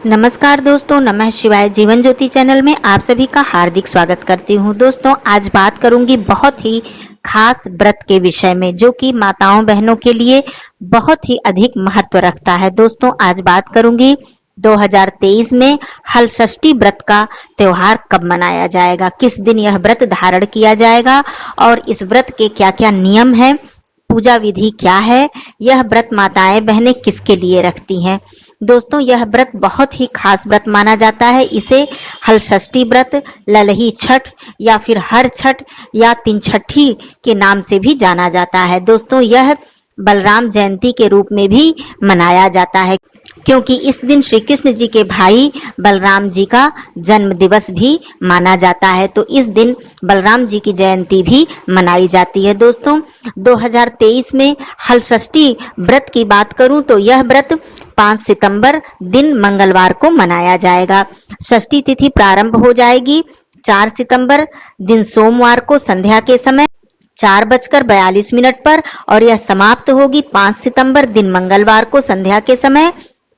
नमस्कार दोस्तों, नमः शिवाय। जीवन ज्योति चैनल में आप सभी का हार्दिक स्वागत करती हूँ। दोस्तों, आज बात करूंगी बहुत ही खास व्रत के विषय में, जो कि माताओं बहनों के लिए बहुत ही अधिक महत्व रखता है। दोस्तों, आज बात करूंगी 2023 में हलषष्ठी व्रत का त्योहार कब मनाया जाएगा, किस दिन यह व्रत धारण किया जाएगा और इस व्रत के क्या क्या नियम हैं, पूजा विधि क्या है, यह व्रत माताएं बहनें किसके लिए रखती हैं। दोस्तों, यह व्रत बहुत ही खास व्रत माना जाता है। इसे हलषष्ठी व्रत, ललही छठ या फिर हर छठ या तीन छठी के नाम से भी जाना जाता है। दोस्तों, यह बलराम जयंती के रूप में भी मनाया जाता है, क्योंकि इस दिन श्री कृष्ण जी के भाई बलराम जी का जन्म दिवस भी माना जाता है। तो इस दिन बलराम जी की जयंती भी मनाई जाती है। दोस्तों, 2023 में हलषष्ठी व्रत की बात करूं तो यह व्रत 5 सितंबर दिन मंगलवार को मनाया जाएगा। षष्ठी तिथि प्रारंभ हो जाएगी 4 सितंबर दिन सोमवार को संध्या के समय 4:42 पर और यह समाप्त होगी 5 सितंबर दिन मंगलवार को संध्या के समय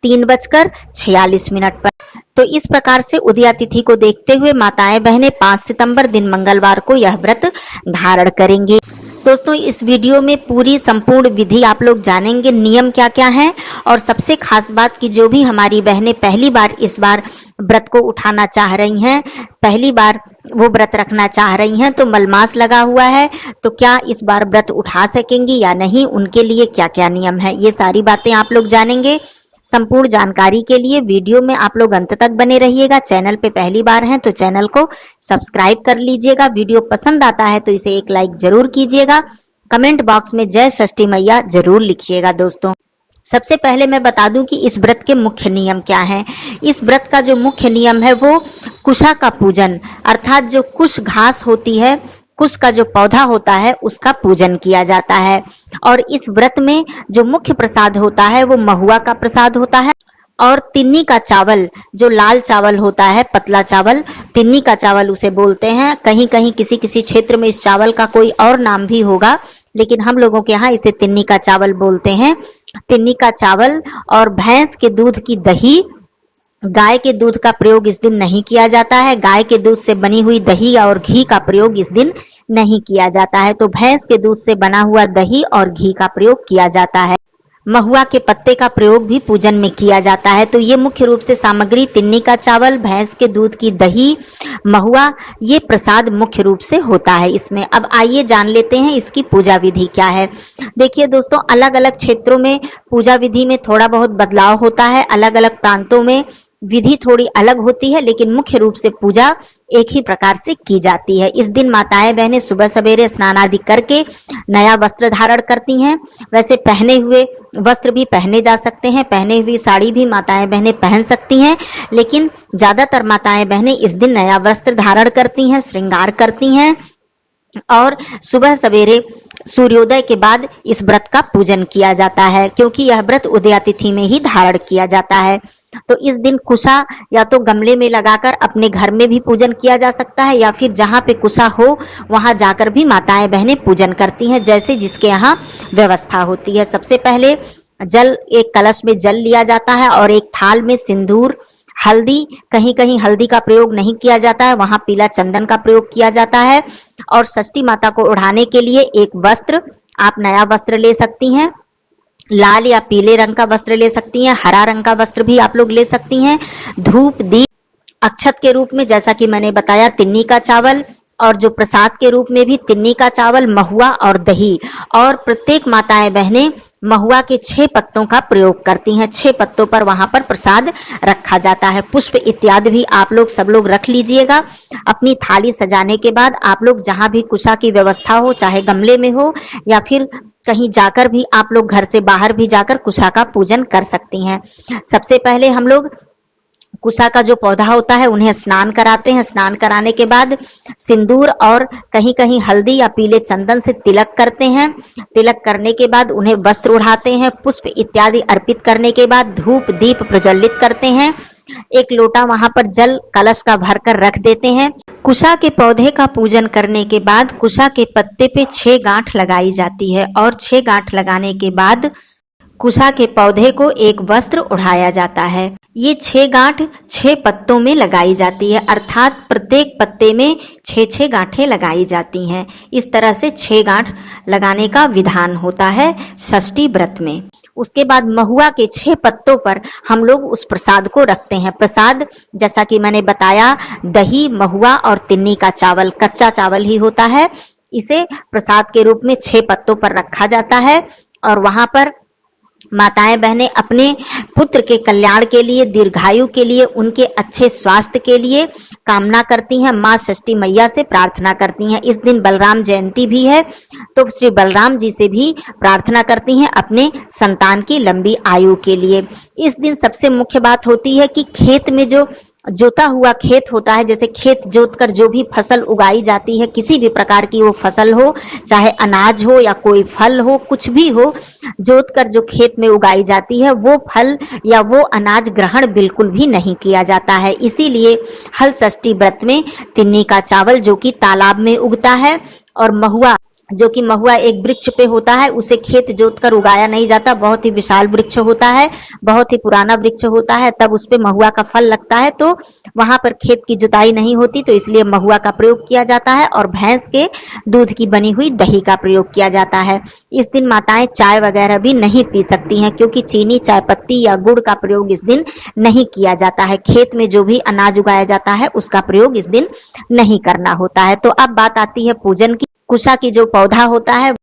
3:46 पर। तो इस प्रकार से उदया तिथि को देखते हुए माताएं बहनें 5 सितंबर दिन मंगलवार को यह व्रत धारण करेंगे। दोस्तों, इस वीडियो में पूरी संपूर्ण विधि आप लोग जानेंगे, नियम क्या क्या हैं, और सबसे खास बात कि जो भी हमारी बहनें पहली बार इस बार व्रत को उठाना चाह रही हैं, पहली बार वो व्रत रखना चाह रही हैं, तो मलमास लगा हुआ है, तो क्या इस बार व्रत उठा सकेंगी या नहीं, उनके लिए क्या क्या नियम है, ये सारी बातें आप लोग जानेंगे। संपूर्ण जानकारी के लिए वीडियो में आप लोग अंत तक बने रहिएगा। चैनल पे पहली बार हैं तो चैनल को सब्सक्राइब कर लीजिएगा। वीडियो पसंद आता है तो इसे एक लाइक जरूर कीजिएगा। कमेंट बॉक्स में जय षष्ठी मैया जरूर लिखिएगा। दोस्तों, सबसे पहले मैं बता दूं कि इस व्रत के मुख्य नियम क्या हैं। इस व्रत का जो मुख्य नियम है वो कुशा का पूजन, अर्थात जो कुश घास होती है, कुश का जो पौधा होता है उसका पूजन किया जाता है। और इस व्रत में जो मुख्य प्रसाद होता है वो महुआ का प्रसाद होता है और तिन्नी का चावल, जो लाल चावल होता है, पतला चावल, तिन्नी का चावल उसे बोलते हैं। कहीं कहीं किसी किसी क्षेत्र में इस चावल का कोई और नाम भी होगा, लेकिन हम लोगों के यहाँ इसे तिन्नी का चावल बोलते हैं। तिन्नी का चावल और भैंस के दूध की दही, गाय के दूध का प्रयोग इस दिन नहीं किया जाता है। गाय के दूध से बनी हुई दही और घी का प्रयोग इस दिन नहीं किया जाता है। तो भैंस के दूध से बना हुआ दही और घी का प्रयोग किया जाता है। महुआ के पत्ते का प्रयोग भी पूजन में किया जाता है। तो ये मुख्य रूप से सामग्री तिन्नी का चावल, भैंस के दूध की दही, महुआ, ये प्रसाद मुख्य रूप से होता है इसमें। अब आइए जान लेते हैं इसकी पूजा विधि क्या है। देखिए दोस्तों, अलग अलग क्षेत्रों में पूजा विधि में थोड़ा बहुत बदलाव होता है, अलग अलग प्रांतों में विधि थोड़ी अलग होती है, लेकिन मुख्य रूप से पूजा एक ही प्रकार से की जाती है। इस दिन माताएं बहनें सुबह सवेरे स्नान आदि करके नया वस्त्र धारण करती हैं। वैसे पहने हुए वस्त्र भी पहने जा सकते हैं, पहने हुई साड़ी भी माताएं बहनें पहन सकती हैं, लेकिन ज्यादातर माताएं बहनें इस दिन नया वस्त्र धारण करती हैं, श्रृंगार करती हैं और सुबह सवेरे सूर्योदय के बाद इस व्रत का पूजन किया जाता है, क्योंकि यह व्रत उदया तिथि में ही धारण किया जाता है। तो इस दिन कुशा या तो गमले में लगाकर अपने घर में भी पूजन किया जा सकता है, या फिर जहाँ पे कुशा हो वहां जाकर भी माताएं बहनें पूजन करती हैं, जैसे जिसके यहाँ व्यवस्था होती है। सबसे पहले जल, एक कलश में जल लिया जाता है और एक थाल में सिंदूर, हल्दी, कहीं कहीं हल्दी का प्रयोग नहीं किया जाता है, वहां पीला चंदन का प्रयोग किया जाता है। और षष्ठी माता को ओढ़ाने के लिए एक वस्त्र, आप नया वस्त्र ले सकती हैं, लाल या पीले रंग का वस्त्र ले सकती हैं, हरा रंग का वस्त्र भी आप लोग ले सकती हैं। धूप, दीप, अक्षत के रूप में जैसा कि मैंने बताया तिन्नी का चावल, और जो प्रसाद के रूप में भी तिन्नी का चावल, महुआ और दही। और प्रत्येक माताएं बहनें महुआ के 6 पत्तों का प्रयोग करती हैं। 6 पत्तों पर वहां पर प्रसाद रखा जाता है। पुष्प इत्यादि भी आप लोग सब लोग रख लीजिएगा। अपनी थाली सजाने के बाद आप लोग जहां भी कुशा की व्यवस्था हो, चाहे गमले में हो या फिर कहीं जाकर भी आप लोग घर से बाहर भी जाकर कुशा का पूजन कर सकती हैं। सबसे पहले हम लोग कुशा का जो पौधा होता है उन्हें स्नान कराते हैं। स्नान कराने के बाद सिंदूर और कहीं कहीं हल्दी या पीले चंदन से तिलक करते हैं। तिलक करने के बाद उन्हें वस्त्र उड़ाते हैं। पुष्प इत्यादि अर्पित करने के बाद धूप दीप प्रज्वलित करते हैं। एक लोटा वहां पर जल कलश का भरकर रख देते हैं। कुशा के पौधे का पूजन करने के बाद कुशा के पत्ते पे 6 गांठ लगाई जाती है और 6 गांठ लगाने के बाद कुशा के पौधे को एक वस्त्र उड़ाया जाता है। ये 6 गांठ 6 पत्तों में लगाई जाती है, अर्थात प्रत्येक पत्ते में 6 गांठें लगाई जाती हैं। इस तरह से 6 गांठ लगाने का विधान होता है षष्ठी व्रत में। उसके बाद महुआ के 6 पत्तों पर हम लोग उस प्रसाद को रखते हैं। प्रसाद जैसा कि मैंने बताया, दही, महुआ और तिन्नी का चावल, कच्चा चावल ही होता है। इसे प्रसाद के रूप में 6 पत्तों पर रखा जाता है और वहां पर माताएं बहनें अपने पुत्र के कल्याण के लिए, दीर्घायु के लिए, उनके अच्छे स्वास्थ्य के लिए कामना करती हैं। माँ षष्ठी मैया से प्रार्थना करती हैं। इस दिन बलराम जयंती भी है, तो श्री बलराम जी से भी प्रार्थना करती हैं अपने संतान की लंबी आयु के लिए। इस दिन सबसे मुख्य बात होती है कि खेत में जो जोता हुआ खेत होता है, जैसे खेत जोतकर जो भी फसल उगाई जाती है, किसी भी प्रकार की वो फसल हो, चाहे अनाज हो या कोई फल हो, कुछ भी हो, जोतकर जो खेत में उगाई जाती है वो फल या वो अनाज ग्रहण बिल्कुल भी नहीं किया जाता है। इसीलिए हल षष्ठी व्रत में तिन्नी का चावल जो कि तालाब में उगता है और महुआ जो कि महुआ एक वृक्ष पे होता है, उसे खेत जोतकर उगाया नहीं जाता, बहुत ही विशाल वृक्ष होता है, बहुत ही पुराना वृक्ष होता है, तब उस पे महुआ का फल लगता है, तो वहां पर खेत की जुताई नहीं होती, तो इसलिए महुआ का प्रयोग किया जाता है और भैंस के दूध की बनी हुई दही का प्रयोग किया जाता है। इस दिन माताएं चाय वगैरह भी नहीं पी सकती हैं, क्योंकि चीनी, चाय पत्ती या गुड़ का प्रयोग इस दिन नहीं किया जाता है। खेत में जो भी अनाज उगाया जाता है उसका प्रयोग इस दिन नहीं करना होता है। तो अब बात आती है पूजन की। कुशा की जो पौधा होता है,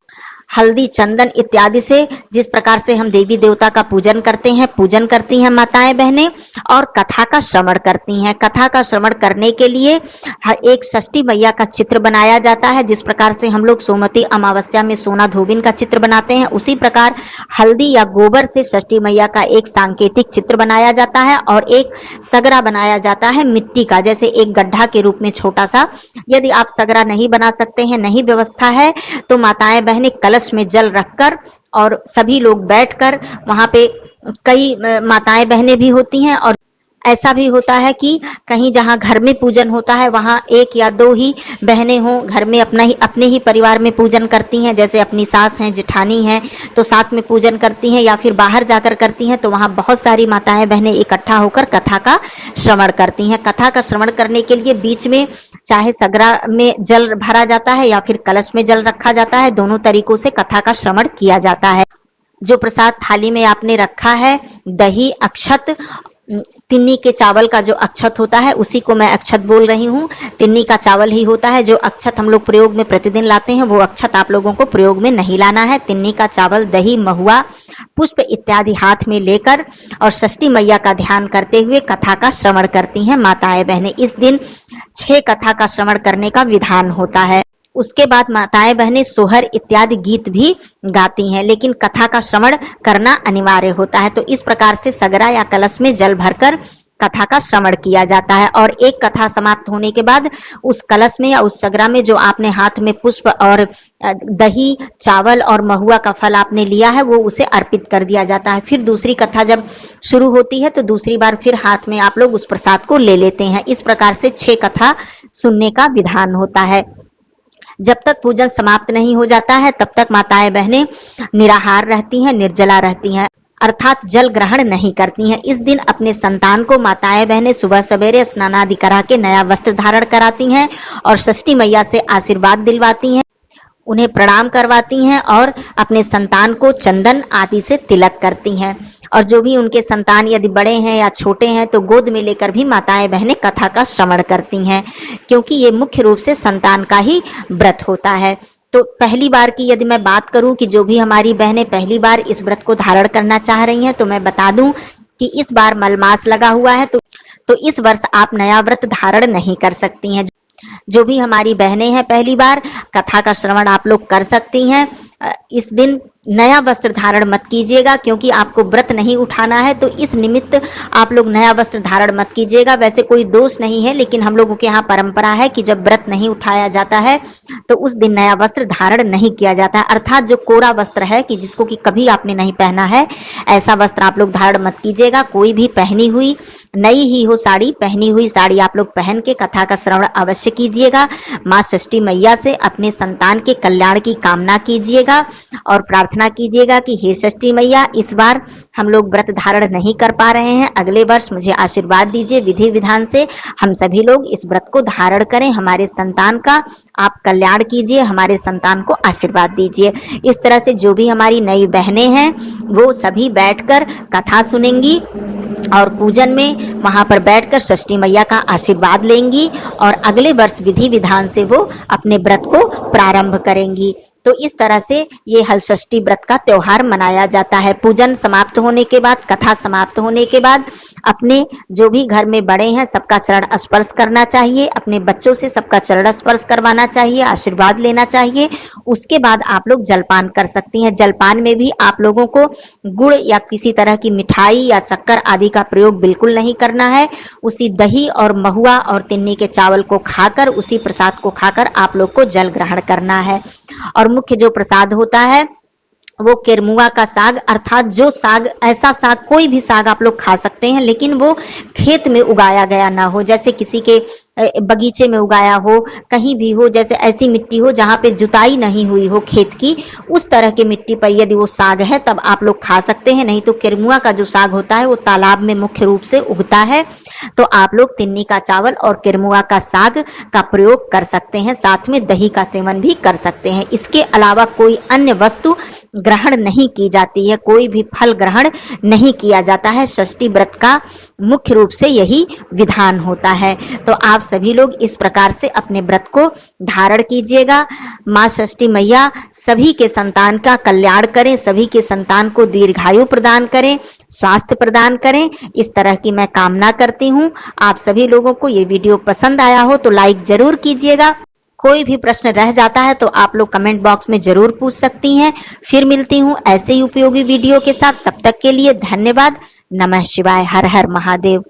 हल्दी, चंदन इत्यादि से जिस प्रकार से हम देवी देवता का पूजन करते हैं, पूजन करती हैं माताएं बहनें, और कथा का श्रवण करती हैं। कथा का श्रवण करने के लिए एक षष्ठी मैया का चित्र बनाया जाता है। जिस प्रकार से हम लोग सोमवती अमावस्या में सोना धोबिन का चित्र बनाते हैं, उसी प्रकार हल्दी या गोबर से षष्ठी मैया का एक सांकेतिक चित्र बनाया जाता है और एक सगरा बनाया जाता है मिट्टी का, जैसे एक गड्ढा के रूप में छोटा सा। यदि आप सगरा नहीं बना सकते हैं, नहीं व्यवस्था है, तो माताएं बहनें कलश में जल रखकर और सभी लोग बैठकर, वहां पे कई माताएं बहनें भी होती हैं और ऐसा भी होता है कि कहीं जहां घर में पूजन होता है वहां 1 या 2 ही बहनें हों, घर में अपने ही परिवार में पूजन करती हैं, जैसे अपनी सास हैं, जेठानी हैं, तो साथ में पूजन करती हैं, या फिर बाहर जाकर करती हैं, तो वहां बहुत सारी माताएं बहनें इकट्ठा होकर कथा का श्रवण करती हैं। कथा का श्रवण करने के लिए बीच में चाहे सगरा में जल भरा जाता है या फिर कलश में जल रखा जाता है, दोनों तरीकों से कथा का श्रवण किया जाता है। जो प्रसाद थाली में आपने रखा है, दही, अक्षत, तिन्नी के चावल का जो अक्षत होता है उसी को मैं अक्षत बोल रही हूँ। तिन्नी का चावल ही होता है। जो अक्षत हम लोग प्रयोग में प्रतिदिन लाते हैं वो अक्षत आप लोगों को प्रयोग में नहीं लाना है। तिन्नी का चावल, दही, महुआ, पुष्प इत्यादि हाथ में लेकर और षष्ठी मैया का ध्यान करते हुए कथा का श्रवण करती हैं माताएं बहनें। इस दिन 6 कथा का श्रवण करने का विधान होता है। उसके बाद माताएं बहनें सोहर इत्यादि गीत भी गाती हैं, लेकिन कथा का श्रवण करना अनिवार्य होता है। तो इस प्रकार से सगरा या कलश में जल भरकर कथा का श्रवण किया जाता है और एक कथा समाप्त होने के बाद उस कलश में या उस सगरा में जो आपने हाथ में पुष्प और दही, चावल और महुआ का फल आपने लिया है वो उसे अर्पित कर दिया जाता है। फिर दूसरी कथा जब शुरू होती है तो दूसरी बार फिर हाथ में आप लोग उस प्रसाद को ले लेते हैं। इस प्रकार से 6 कथा सुनने का विधान होता है। जब तक पूजन समाप्त नहीं हो जाता है तब तक माताएं बहनें निराहार रहती हैं, निर्जला रहती हैं, अर्थात जल ग्रहण नहीं करती हैं। इस दिन अपने संतान को माताएं बहनें सुबह सवेरे स्नान आदि करा के नया वस्त्र धारण कराती हैं और षष्ठी मैया से आशीर्वाद दिलवाती हैं, उन्हें प्रणाम करवाती हैं और अपने संतान को चंदन आदि से तिलक करती हैं। और जो भी उनके संतान यदि बड़े हैं या छोटे हैं तो गोद में लेकर भी माताएं बहनें कथा का श्रवण करती हैं, क्योंकि ये मुख्य रूप से संतान का ही व्रत होता है। तो पहली बार की यदि मैं बात करूं कि जो भी हमारी बहनें पहली बार इस व्रत को धारण करना चाह रही हैं, तो मैं बता दूं कि इस बार मलमास लगा हुआ है, तो इस वर्ष आप नया व्रत धारण नहीं कर सकती हैं। जो भी हमारी बहनें हैं पहली बार, कथा का श्रवण आप लोग कर सकती हैं। इस दिन नया वस्त्र धारण मत कीजिएगा, क्योंकि आपको व्रत नहीं उठाना है, तो इस निमित्त आप लोग नया वस्त्र धारण मत कीजिएगा। वैसे कोई दोष नहीं है, लेकिन हम लोगों के यहाँ परंपरा है कि जब व्रत नहीं उठाया जाता है तो उस दिन नया वस्त्र धारण नहीं किया जाता है। अर्थात जो कोरा वस्त्र है कि जिसको कि कभी आपने नहीं पहना है, ऐसा वस्त्र आप लोग धारण मत कीजिएगा। कोई भी पहनी हुई नई ही हो साड़ी, पहनी हुई साड़ी आप लोग पहन के कथा का श्रवण अवश्य कीजिएगा। माँ षष्ठी मैया से अपने संतान के कल्याण की कामना कीजिएगा और प्रार्थना प्रार्थना कीजिएगा कि हे षष्ठी मैया, इस बार हम लोग व्रत धारण नहीं कर पा रहे हैं, अगले वर्ष मुझे आशीर्वाद दीजिए, विधि विधान से हम सभी लोग इस व्रत को धारण करें, हमारे संतान का आप कल्याण कीजिए, हमारे संतान को आशीर्वाद दीजिए। इस तरह से जो भी हमारी नई बहनें हैं वो सभी बैठकर कथा सुनेंगी और पूजन में वहां पर बैठकर षष्ठी मैया का आशीर्वाद लेंगी और अगले वर्ष विधि विधान से वो अपने व्रत को प्रारंभ करेंगी। तो इस तरह से ये हलषष्ठी व्रत का त्योहार मनाया जाता है। पूजन समाप्त होने के बाद, कथा समाप्त होने के बाद अपने जो भी घर में बड़े हैं सबका चरण स्पर्श करना चाहिए, अपने बच्चों से सबका चरण स्पर्श करवाना चाहिए, आशीर्वाद लेना चाहिए। उसके बाद आप लोग जलपान कर सकती हैं। जलपान में भी आप लोगों को गुड़ या किसी तरह की मिठाई या शक्कर आदि का प्रयोग बिल्कुल नहीं करना है। उसी दही और महुआ और तिन्नी के चावल को खाकर, उसी प्रसाद को खाकर आप लोग को जल ग्रहण करना है। और मुख्य जो प्रसाद होता है वो केरमुआ का साग, अर्थात जो साग, ऐसा साग, कोई भी साग आप लोग खा सकते हैं लेकिन वो खेत में उगाया गया ना हो, जैसे किसी के बगीचे में उगाया हो, कहीं भी हो, जैसे ऐसी मिट्टी हो जहां पे जुताई नहीं हुई हो खेत की, उस तरह की मिट्टी पर यदि वो साग है तब आप लोग खा सकते हैं। नहीं तो केरमुआ का जो साग होता है वो तालाब में मुख्य रूप से उगता है, तो आप लोग तिन्नी का चावल और केरमुआ का साग का प्रयोग कर सकते हैं, साथ में दही का सेवन भी कर सकते हैं। इसके अलावा कोई अन्य वस्तु ग्रहण नहीं की जाती है, कोई भी फल ग्रहण नहीं किया जाता है। षष्ठी व्रत का मुख्य रूप से यही विधान होता है। तो आप सभी लोग इस प्रकार से अपने व्रत को धारण कीजिएगा। माँ षष्ठी मैया सभी के संतान का कल्याण करें, सभी के संतान को दीर्घायु प्रदान करें, स्वास्थ्य प्रदान करें, इस तरह की मैं कामना करती हूँ। आप सभी लोगों को ये वीडियो पसंद आया हो तो लाइक जरूर कीजिएगा। कोई भी प्रश्न रह जाता है तो आप लोग कमेंट बॉक्स में जरूर पूछ सकती हैं। फिर मिलती हूँ ऐसे ही उपयोगी वीडियो के साथ, तब तक के लिए धन्यवाद। नमः शिवाय। हर हर महादेव।